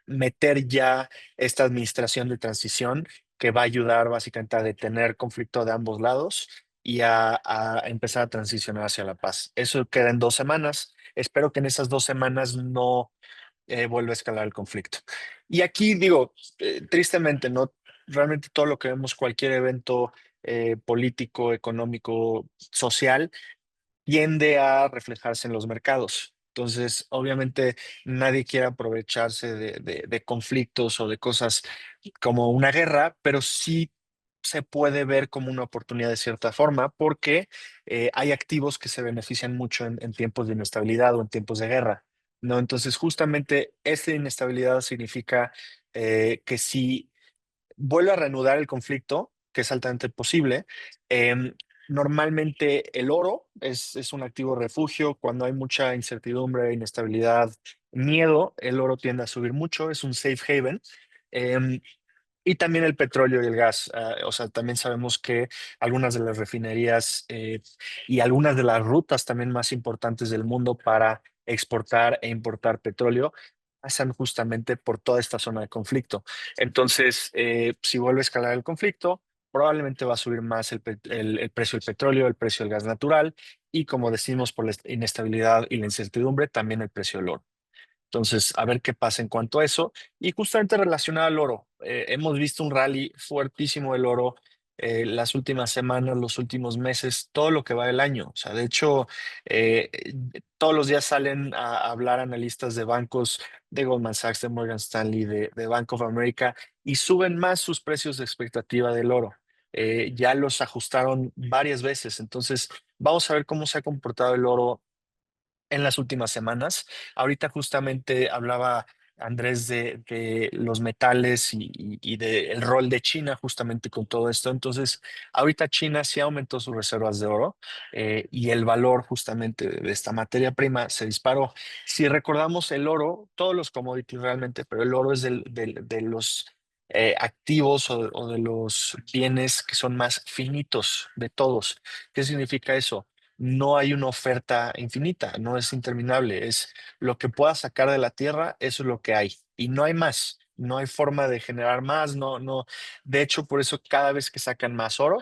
meter ya esta administración de transición que va a ayudar básicamente a detener conflicto de ambos lados y a empezar a transicionar hacia la paz. Eso queda en 2 semanas. Espero que en esas 2 semanas no vuelva a escalar el conflicto. Y aquí digo, tristemente, ¿no? Realmente todo lo que vemos, cualquier evento político, económico, social, tiende a reflejarse en los mercados. Entonces, obviamente, nadie quiere aprovecharse de conflictos o de cosas como una guerra, pero sí se puede ver como una oportunidad de cierta forma, porque hay activos que se benefician mucho en tiempos de inestabilidad o en tiempos de guerra, ¿no? Entonces, justamente esta inestabilidad significa que si vuelve a reanudar el conflicto, que es altamente posible. em, Normalmente el oro es un activo refugio. Cuando hay mucha incertidumbre, inestabilidad, miedo, el oro tiende a subir mucho, es un safe haven. Em, y también el petróleo y el gas. O sea, también sabemos que algunas de las refinerías y algunas de las rutas también más importantes del mundo para exportar e importar petróleo pasan justamente por toda esta zona de conflicto. Entonces, si vuelve a escalar el conflicto, probablemente va a subir más el precio del petróleo, el precio del gas natural y, como decimos, por la inestabilidad y la incertidumbre, también el precio del oro. Entonces, a ver qué pasa en cuanto a eso. Y justamente relacionado al oro, hemos visto un rally fuertísimo del oro las últimas semanas, los últimos meses, todo lo que va del año. O sea, de hecho, eh, todos los días salen a hablar analistas de bancos, de Goldman Sachs, de Morgan Stanley, de Bank of America, y suben más sus precios de expectativa del oro. Ya los ajustaron varias veces. Entonces, vamos a ver cómo se ha comportado el oro en las últimas semanas. Ahorita justamente hablaba Andrés de los metales y del rol de China justamente con todo esto. Entonces, ahorita China sí aumentó sus reservas de oro y el valor justamente de esta materia prima se disparó. Si recordamos el oro, todos los commodities realmente, pero el oro es de los activos o de los bienes que son más finitos de todos. ¿Qué significa eso? No hay una oferta infinita, no es interminable, es lo que puedas sacar de la tierra, eso es lo que hay y no hay más, no hay forma de generar más, no, no. De hecho, por eso cada vez que sacan más oro,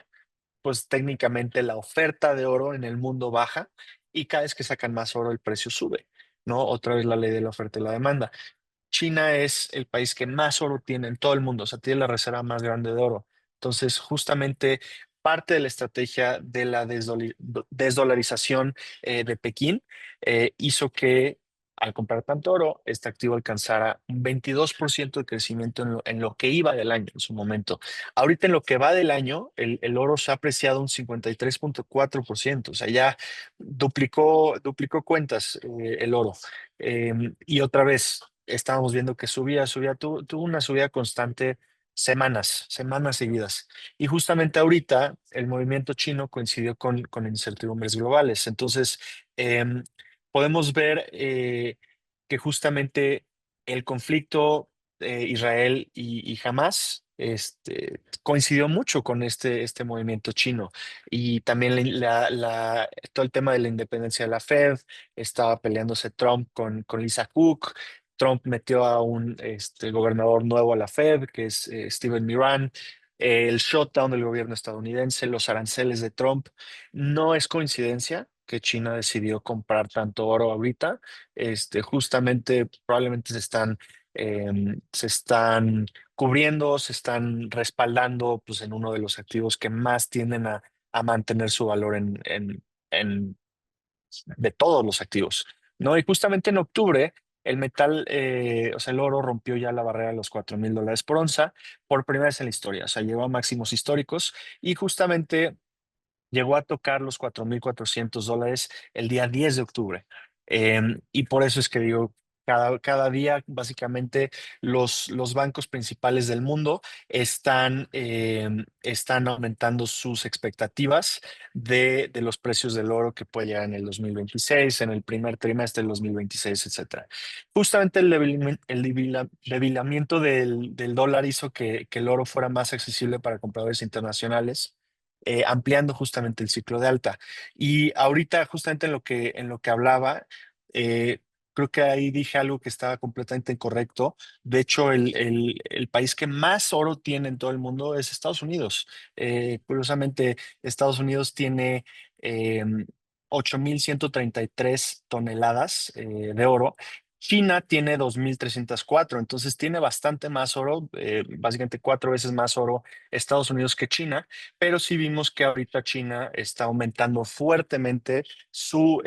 pues técnicamente la oferta de oro en el mundo baja y cada vez que sacan más oro el precio sube, ¿no? Otra vez la ley de la oferta y la demanda. China es el país que más oro tiene en todo el mundo, o sea, tiene la reserva más grande de oro. Entonces, justamente parte de la estrategia de la desdolarización de Pekín hizo que al comprar tanto oro, este activo alcanzara un 22% de crecimiento en lo que iba del año en su momento. Ahorita en lo que va del año, el oro se ha apreciado un 53,4%, o sea, ya duplicó cuentas el oro. Y otra vez, estábamos viendo que subía, tuvo una subida constante semanas seguidas. Y justamente ahorita el movimiento chino coincidió con incertidumbres globales. Entonces, em, podemos ver que justamente el conflicto Israel y Hamas coincidió mucho con este movimiento chino. Y también todo el tema de la independencia de la Fed, estaba peleándose Trump con Lisa Cook. Trump metió a un gobernador nuevo a la Fed, que es Steven Miran. El shutdown del gobierno estadounidense, los aranceles de Trump. No es coincidencia que China decidió comprar tanto oro ahorita. Justamente, probablemente se están cubriendo, se están respaldando pues, en uno de los activos que más tienden a mantener su valor en de todos los activos, ¿no? Y justamente en octubre, el metal, o sea, el oro rompió ya la barrera de los $4,000 por onza por primera vez en la historia, o sea, llegó a máximos históricos y justamente llegó a tocar los $4,400 el día 10 de octubre. Y por eso es que digo, cada día básicamente los bancos principales del mundo están aumentando sus expectativas de los precios del oro que puede llegar en el 2026, en el primer trimestre del 2026, etcétera. Justamente el debilamiento del dólar hizo que el oro fuera más accesible para compradores internacionales, ampliando justamente el ciclo de alta. Y ahorita, justamente en lo que hablaba, eh, creo que ahí dije algo que estaba completamente incorrecto. De hecho, el país que más oro tiene en todo el mundo es Estados Unidos. Curiosamente, Estados Unidos tiene 8,133 toneladas de oro. China tiene 2,304, entonces tiene bastante más oro, básicamente 4 veces más oro Estados Unidos que China, pero sí vimos que ahorita China está aumentando fuertemente su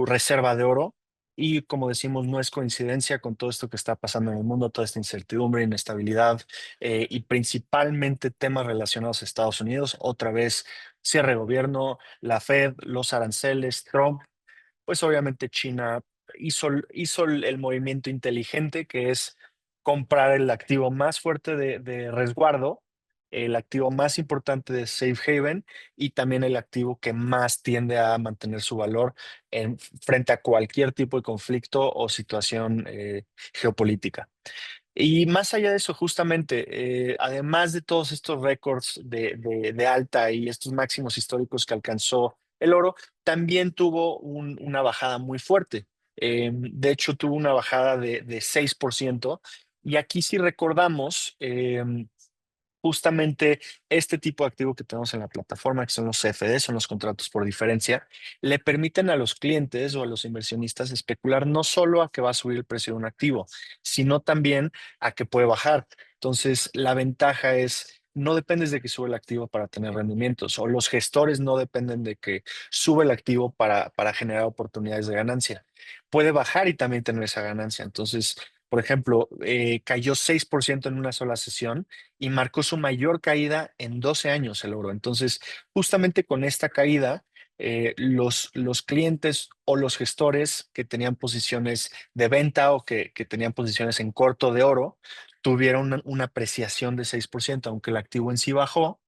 reserva de oro. Y como decimos, no es coincidencia con todo esto que está pasando en el mundo, toda esta incertidumbre, inestabilidad y principalmente temas relacionados a Estados Unidos. Otra vez, cierre de gobierno, la Fed, los aranceles, Trump, pues obviamente China hizo el movimiento inteligente que es comprar el activo más fuerte de resguardo, el activo más importante de safe haven y también el activo que más tiende a mantener su valor frente a cualquier tipo de conflicto o situación geopolítica. Y más allá de eso, justamente, además de todos estos récords de alta y estos máximos históricos que alcanzó el oro, también tuvo una bajada muy fuerte. De hecho, tuvo una bajada de 6%. Y aquí si recordamos, justamente este tipo de activo que tenemos en la plataforma, que son los CFD, son los contratos por diferencia, le permiten a los clientes o a los inversionistas especular no solo a que va a subir el precio de un activo, sino también a que puede bajar. Entonces, la ventaja es, no dependes de que sube el activo para tener rendimientos, o los gestores no dependen de que sube el activo para generar oportunidades de ganancia. Puede bajar y también tener esa ganancia. Entonces, por ejemplo, cayó 6% en una sola sesión y marcó su mayor caída en 12 años el oro. Entonces, justamente con esta caída, los clientes o los gestores que tenían posiciones de venta o que tenían posiciones en corto de oro, tuvieron una apreciación de 6%, aunque el activo en sí bajó,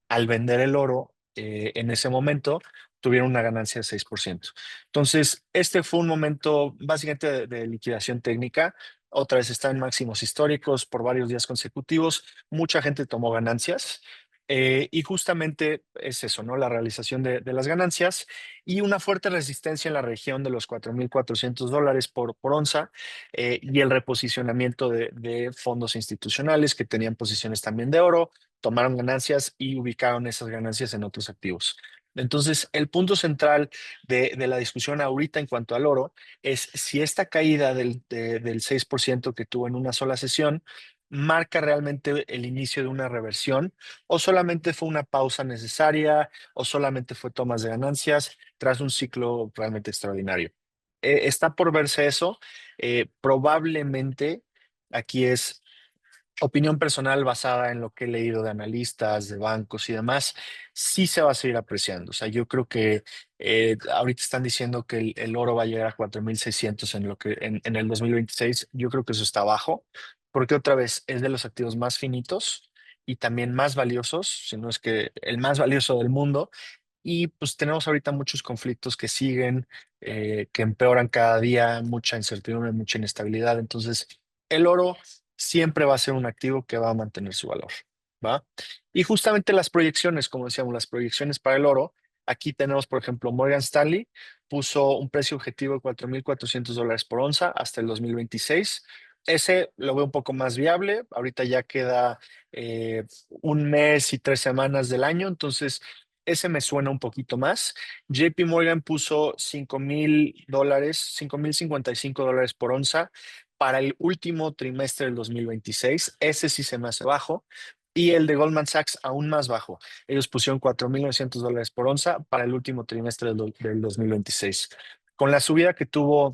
al vender el oro en ese momento, tuvieron una ganancia de 6%. Entonces, este fue un momento básicamente de liquidación técnica. Otra vez está en máximos históricos por varios días consecutivos. Mucha gente tomó ganancias. Y justamente es eso, ¿no? La realización de las ganancias y una fuerte resistencia en la región de los $4,400 por onza, y el reposicionamiento de fondos institucionales que tenían posiciones también de oro, tomaron ganancias y ubicaron esas ganancias en otros activos. Entonces, el punto central de la discusión ahorita en cuanto al oro es si esta caída del 6% que tuvo en una sola sesión marca realmente el inicio de una reversión o solamente fue una pausa necesaria o solamente fue tomas de ganancias tras un ciclo realmente extraordinario. Está por verse eso. Probablemente aquí es opinión personal basada en lo que he leído de analistas, de bancos y demás, sí se va a seguir apreciando. O sea, yo creo que ahorita están diciendo que el oro va a llegar a 4,600 en el 2026. Yo creo que eso está bajo, porque otra vez es de los activos más finitos y también más valiosos, si no es que el más valioso del mundo. Y pues tenemos ahorita muchos conflictos que siguen, que empeoran cada día, mucha incertidumbre, mucha inestabilidad. Entonces, el oro siempre va a ser un activo que va a mantener su valor, ¿va? Y justamente las proyecciones, como decíamos, las proyecciones para el oro, aquí tenemos, por ejemplo, Morgan Stanley puso un precio objetivo de $4,400 por onza hasta el 2026. Ese lo veo un poco más viable. Ahorita ya queda un mes y 3 semanas del año, entonces ese me suena un poquito más. JP Morgan puso $5,000, $5,055 por onza para el último trimestre del 2026. Ese sí se me hace bajo. Y el de Goldman Sachs aún más bajo. Ellos pusieron $4,900 por onza para el último trimestre del 2026. Con la subida que tuvo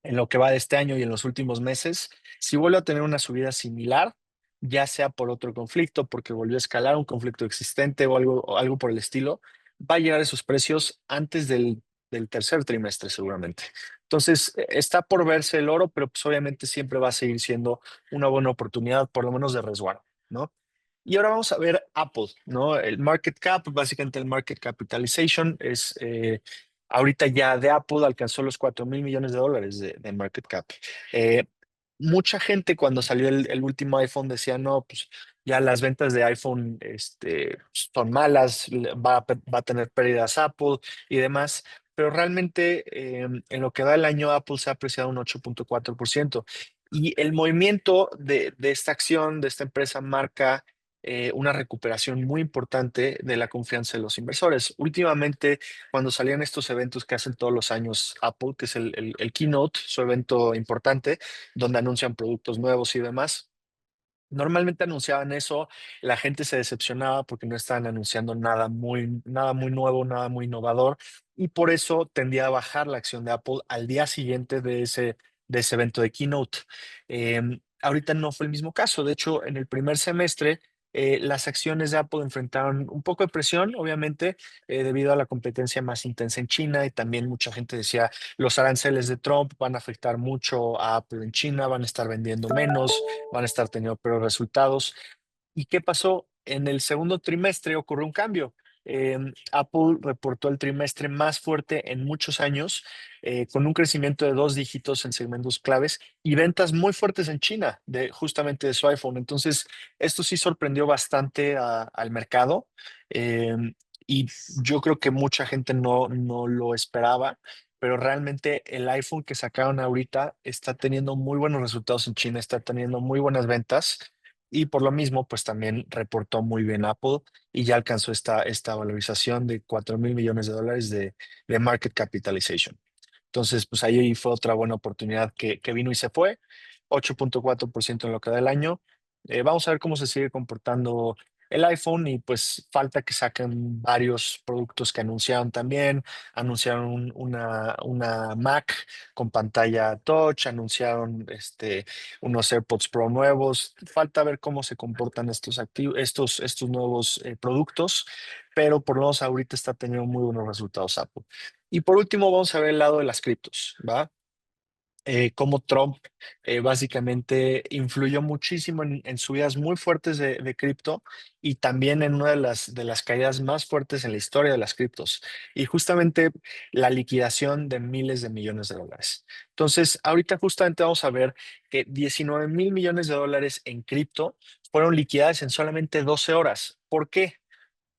en lo que va de este año y en los últimos meses, si vuelve a tener una subida similar, ya sea por otro conflicto, porque volvió a escalar un conflicto existente o algo por el estilo, va a llegar a esos precios antes del tercer trimestre seguramente. Entonces, está por verse el oro, pero pues obviamente siempre va a seguir siendo una buena oportunidad, por lo menos de resguardo, ¿no? Y ahora vamos a ver Apple, ¿no? El market cap, básicamente el market capitalization es, ahorita ya de Apple alcanzó los $4,000 millones de market cap. Eh, Mucha gente cuando salió el último iPhone decía, no, pues ya las ventas de iPhone son malas, va a tener pérdidas Apple y demás. Pero realmente en lo que va el año Apple se ha apreciado un 8,4%. Y el movimiento de esta acción, de esta empresa, marca una recuperación muy importante de la confianza de los inversores. Últimamente, cuando salían estos eventos que hacen todos los años Apple, que es el Keynote, su evento importante, donde anuncian productos nuevos y demás. Normalmente anunciaban eso, la gente se decepcionaba porque no estaban anunciando nada muy nuevo, nada muy innovador, y por eso tendía a bajar la acción de Apple al día siguiente de ese evento de Keynote. Ahorita no fue el mismo caso. De hecho, en el primer semestre, las acciones de Apple enfrentaron un poco de presión, obviamente, debido a la competencia más intensa en China y también mucha gente decía los aranceles de Trump van a afectar mucho a Apple en China, van a estar vendiendo menos, van a estar teniendo peores resultados. ¿Y qué pasó? En el segundo trimestre ocurrió un cambio. Apple reportó el trimestre más fuerte en muchos años, con un crecimiento de dos dígitos en segmentos claves y ventas muy fuertes en China, justamente de su iPhone. Entonces, esto sí sorprendió bastante al mercado, eh, y yo creo que mucha gente no lo esperaba, pero realmente el iPhone que sacaron ahorita está teniendo muy buenos resultados en China, está teniendo muy buenas ventas. Y por lo mismo, pues también reportó muy bien Apple y ya alcanzó esta valorización de $4,000 millones de market capitalization. Entonces, pues ahí fue otra buena oportunidad que vino y se fue, 8.4% en lo que da el año. Vamos a ver cómo se sigue comportando el iPhone y pues falta que saquen varios productos que anunciaron también. Anunciaron una Mac con pantalla touch, anunciaron unos AirPods Pro nuevos. Falta ver cómo se comportan estos nuevos productos, pero por lo menos ahorita está teniendo muy buenos resultados Apple. Y por último, vamos a ver el lado de las criptos, ¿va? Cómo Trump básicamente influyó muchísimo en subidas muy fuertes de cripto y también en una de las caídas más fuertes en la historia de las criptos. Y justamente la liquidación de miles de millones de dólares. Entonces, ahorita justamente vamos a ver que 19,000 millones de dólares en cripto fueron liquidadas en solamente 12 horas. ¿Por qué?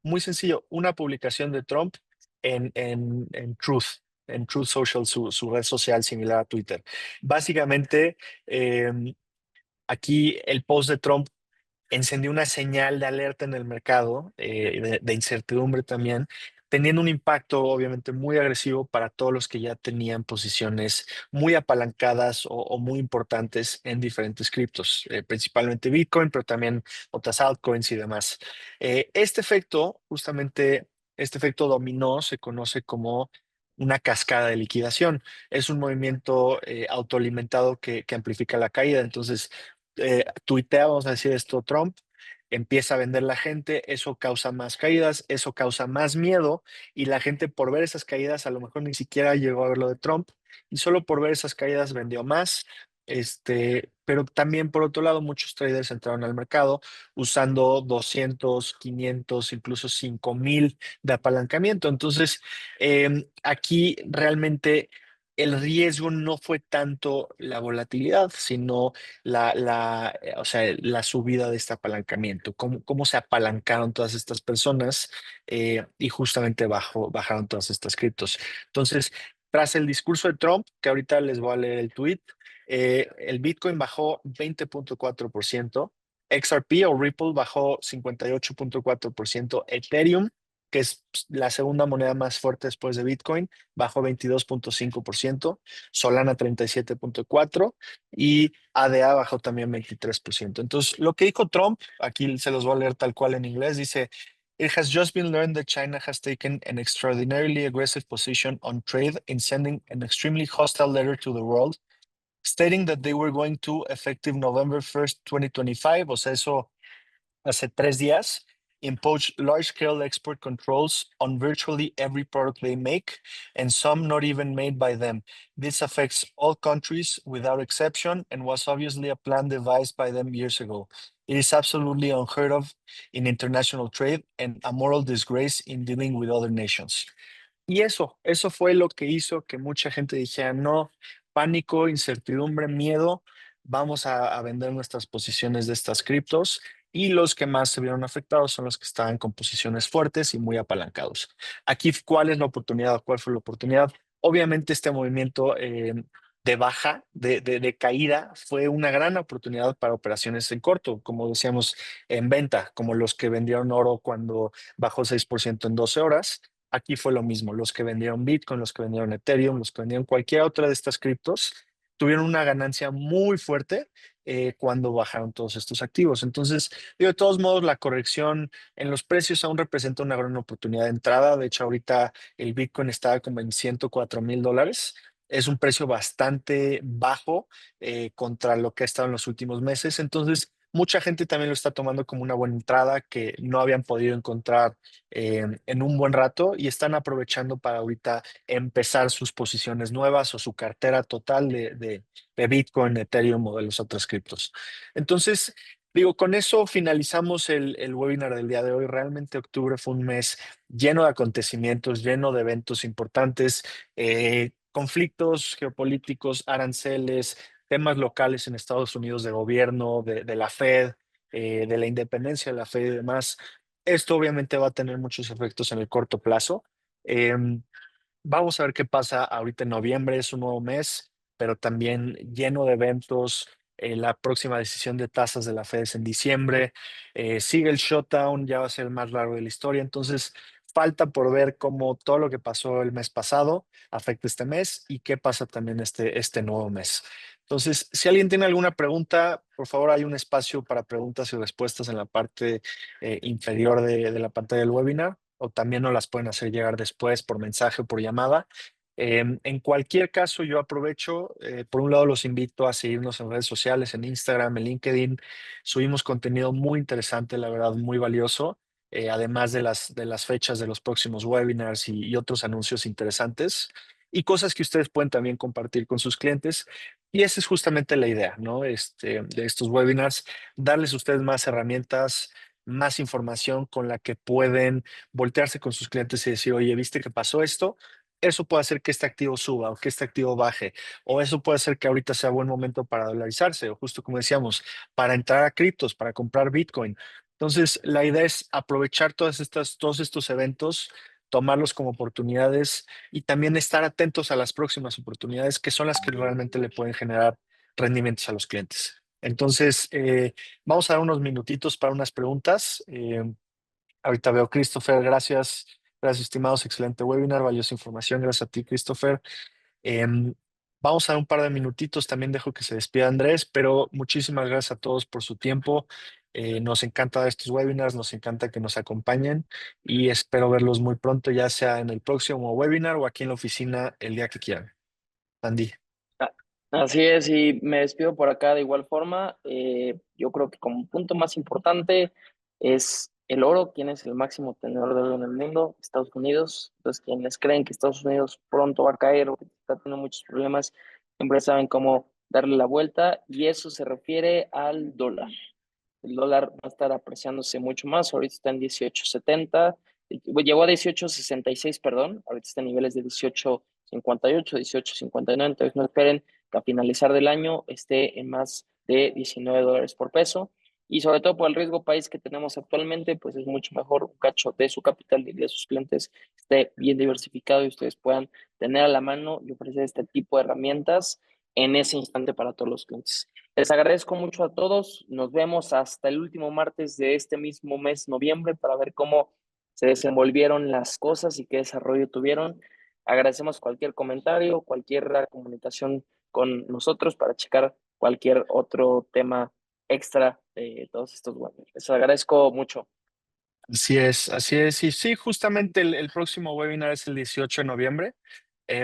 Muy sencillo, una publicación de Trump en Truth Social, su red social similar a Twitter. Básicamente, eh, aquí el post de Trump encendió una señal de alerta en el mercado, de incertidumbre también, teniendo un impacto obviamente muy agresivo para todos los que ya tenían posiciones muy apalancadas o muy importantes en diferentes criptos, principalmente Bitcoin, pero también otras altcoins y demás. Este efecto dominó se conoce como una cascada de liquidación. Es un movimiento autoalimentado que amplifica la caída. Entonces, tuitea, vamos a decir esto, Trump, empieza a vender la gente, eso causa más caídas, eso causa más miedo y la gente por ver esas caídas a lo mejor ni siquiera llegó a ver lo de Trump y solo por ver esas caídas vendió más. Pero también por otro lado, muchos traders entraron al mercado usando 200, 500, incluso 5,000 de apalancamiento. Entonces, aquí realmente el riesgo no fue tanto la volatilidad, sino o sea, la subida de este apalancamiento, cómo se apalancaron todas estas personas, y justamente bajaron todas estas criptos. Entonces, tras el discurso de Trump, que ahorita les voy a leer el tweet, el Bitcoin bajó 20.4%, XRP o Ripple bajó 58.4%, Ethereum, que es la segunda moneda más fuerte después de Bitcoin, bajó 22.5%, Solana 37.4% y ADA bajó también 23%. Entonces, lo que dijo Trump, aquí se los voy a leer tal cual en inglés, dice: It has just been learned that China has taken an extraordinarily aggressive position on trade in sending an extremely hostile letter to the world, stating that they were going to, effective November 1st, 2025, o sea, eso hace 3 días, impose large-scale export controls on virtually every product they make, and some not even made by them. This affects all countries without exception and was obviously a plan devised by them years ago. It is absolutely unheard of in international trade and a moral disgrace in dealing with other nations. Y eso fue lo que hizo que mucha gente dijera: no, pánico, incertidumbre, miedo, vamos a vender nuestras posiciones de estas criptos. Y los que más se vieron afectados son los que estaban con posiciones fuertes y muy apalancados. Aquí, ¿cuál es la oportunidad? ¿Cuál fue la oportunidad? Obviamente este movimiento de baja, de caída, fue una gran oportunidad para operaciones en corto, como decíamos, en venta, como los que vendieron oro cuando bajó 6% en 12 horas. Aquí fue lo mismo, los que vendieron Bitcoin, los que vendieron Ethereum, los que vendieron cualquier otra de estas criptos, tuvieron una ganancia muy fuerte cuando bajaron todos estos activos. Entonces, digo, de todos modos, la corrección en los precios aún representa una gran oportunidad de entrada. De hecho, ahorita el Bitcoin está como en $104,000. Es un precio bastante bajo contra lo que ha estado en los últimos meses. Entonces, mucha gente también lo está tomando como una buena entrada que no habían podido encontrar en un buen rato y están aprovechando para ahorita empezar sus posiciones nuevas o su cartera total de Bitcoin, Ethereum o de los otros criptos. Entonces, digo, con eso finalizamos el webinar del día de hoy. Realmente octubre fue un mes lleno de acontecimientos, lleno de eventos importantes, conflictos geopolíticos, aranceles, temas locales en Estados Unidos de gobierno, de la Fed, de la independencia de la Fed y demás. Esto obviamente va a tener muchos efectos en el corto plazo. Em, Vamos a ver qué pasa ahorita en noviembre, es un nuevo mes, pero también lleno de eventos. La próxima decisión de tasas de la Fed es en diciembre. Sigue el shutdown, ya va a ser el más largo de la historia. Entonces, falta por ver cómo todo lo que pasó el mes pasado afecta este mes y qué pasa también este nuevo mes. Entonces, si alguien tiene alguna pregunta, por favor, hay un espacio para preguntas y respuestas en la parte inferior de la pantalla del webinar, o también nos las pueden hacer llegar después por mensaje o por llamada. En cualquier caso, yo aprovecho, por un lado los invito a seguirnos en redes sociales, en Instagram, en LinkedIn. Subimos contenido muy interesante, la verdad, muy valioso, además de las fechas de los próximos webinars y otros anuncios interesantes y cosas que ustedes pueden también compartir con sus clientes. Y esa es justamente la idea, ¿no? De estos webinars, darles a ustedes más herramientas, más información con la que pueden voltearse con sus clientes y decir, oye, ¿viste que pasó esto? Eso puede hacer que este activo suba o que este activo baje, o eso puede hacer que ahorita sea buen momento para dolarizarse, o justo como decíamos, para entrar a criptos, para comprar Bitcoin. Entonces, la idea es aprovechar todos estos eventos, tomarlos como oportunidades y también estar atentos a las próximas oportunidades que son las que realmente le pueden generar rendimientos a los clientes. Entonces, vamos a dar unos minutitos para unas preguntas. Ahorita veo Christopher, gracias, gracias estimados, excelente webinar, valiosa información, gracias a ti Christopher. Em, Vamos a dar un par de minutitos, también dejo que se despida Andrés, pero muchísimas gracias a todos por su tiempo. Nos encanta dar estos webinars, nos encanta que nos acompañen y espero verlos muy pronto, ya sea en el próximo webinar o aquí en la oficina el día que quieran. Andy. Ah, Así es, y me despido por acá de igual forma. Yo creo que como punto más importante es el oro. ¿Quién es el máximo tenedor de oro en el mundo? Estados Unidos. Entonces, quienes creen que Estados Unidos pronto va a caer o que está teniendo muchos problemas, siempre saben cómo darle la vuelta, y eso se refiere al dólar. El dólar va a estar apreciándose mucho más. Ahorita está en 18.70. Llegó a 18.66, perdón. Ahorita está en niveles de 18.58, 18.59. Entonces no esperen que a finalizar del año esté en más de $19 por peso. Y sobre todo por el riesgo país que tenemos actualmente, pues es mucho mejor un cacho de su capital y de sus clientes esté bien diversificado y ustedes puedan tener a la mano y ofrecer este tipo de herramientas en ese instante para todos los clientes. Les agradezco mucho a todos. Nos vemos hasta el último martes de este mismo mes, noviembre, para ver cómo se desenvolvieron las cosas y qué desarrollo tuvieron. Agradecemos cualquier comentario, cualquier comunicación con nosotros para checar cualquier otro tema extra de todos estos webinars. Les agradezco mucho. Así es, así es. Y sí, justamente el próximo webinar es el 18 de noviembre.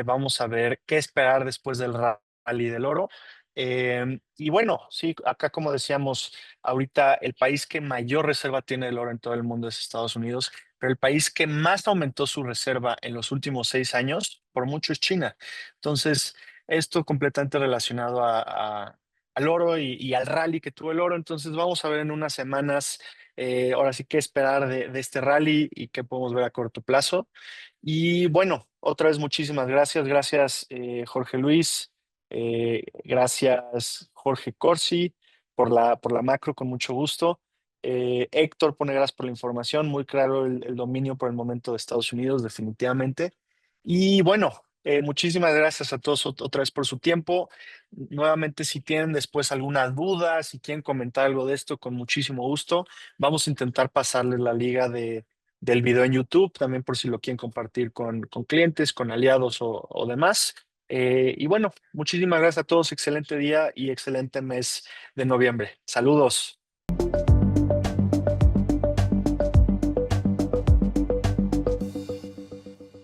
Vamos a ver qué esperar después del rally del oro. Y bueno, sí, acá como decíamos, ahorita el país que mayor reserva tiene el oro en todo el mundo es Estados Unidos, pero el país que más aumentó su reserva en los últimos 6 años, por mucho, es China. Entonces, esto completamente relacionado al oro y al rally que tuvo el oro. Entonces, vamos a ver en unas semanas ahora sí que esperar de este rally y qué podemos ver a corto plazo. Y bueno, otra vez muchísimas gracias. Gracias Jorge Luis, gracias Jorge Corsi por la macro, con mucho gusto. Héctor pone gracias por la información, muy claro el dominio por el momento de Estados Unidos, definitivamente. Y bueno, muchísimas gracias a todos otra vez por su tiempo. Nuevamente, si tienen después alguna duda, si quieren comentar algo de esto, con muchísimo gusto. Vamos a intentar pasarles la liga del video en YouTube, también por si lo quieren compartir con clientes, con aliados o demás. Y bueno, muchísimas gracias a todos. Excelente día y excelente mes de noviembre. Saludos.